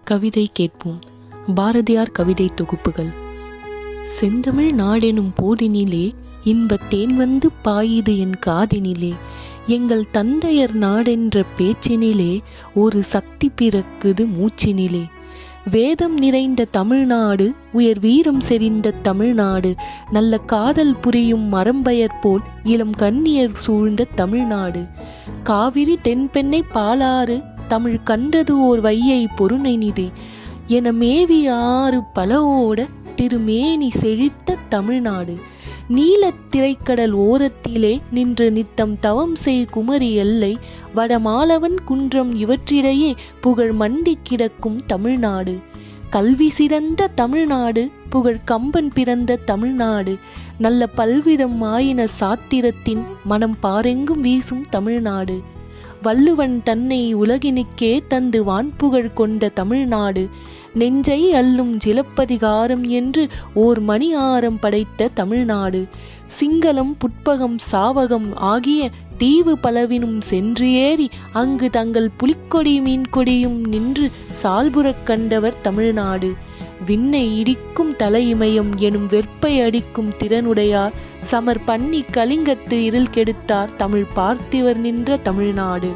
கவிதை கேட்போம். பாரதியார் கவிதை தொகுப்புகள். செந்தமிழ் நாடெனும் போதினிலே இன்பத் தேன் வந்து பாயுது என் காதினிலே. எங்கள் தந்தையர் நாடென்ற பேச்சினிலே ஒரு சக்தி பிறக்குது மூச்சினிலே. வேதம் நிறைந்த தமிழ்நாடு, உயர் வீரம் செறிந்த தமிழ்நாடு, நல்ல காதல் புரியும் மரம்பயர் போல் இளம் கன்னியர் சூழ்ந்த தமிழ்நாடு. காவிரி தென்பெண்ணை பாலாறு, தமிழ் கண்டது ஓர் வையை பொருணை நிதி என மேவி ஆறு பலவோட திருமேனி செழித்த தமிழ்நாடு. நீலத் திரைக்கடல் ஓரத்திலே நின்று நித்தம் தவம் செய் குமரி எல்லை, வடமாலவன் குன்றம் இவற்றிடையே புகழ் மண்டி கிடக்கும் தமிழ்நாடு. கல்வி சிறந்த தமிழ்நாடு, புகழ் கம்பன் பிறந்த தமிழ்நாடு, நல்ல பல்விதம் ஆயின சாத்திரத்தின் மனம் பாரெங்கும் வீசும் தமிழ்நாடு. வள்ளுவன் தன்னை உலகினுக்கே தந்து வான்புகழ் கொண்ட தமிழ்நாடு. நெஞ்சை அள்ளும் சிலப்பதிகாரம் என்று ஓர் மணி ஆரம் படைத்த தமிழ்நாடு. சிங்களம் புட்பகம் சாவகம் ஆகிய தீவு பலவினும் சென்று ஏறி அங்கு தங்கள் புலிக்கொடி மீன்கொடியும் நின்று சால்புறக் கண்டவர் தமிழ்நாடு. விண்ணை இடிக்கும் தலையிமயம் எனும் வெற்பை அடிக்கும் திறனுடையார், சமர் பண்ணி கலிங்கத்து இருள் கெடுத்தார் தமிழ் பார்த்திவர் நின்ற தமிழ்நாடு.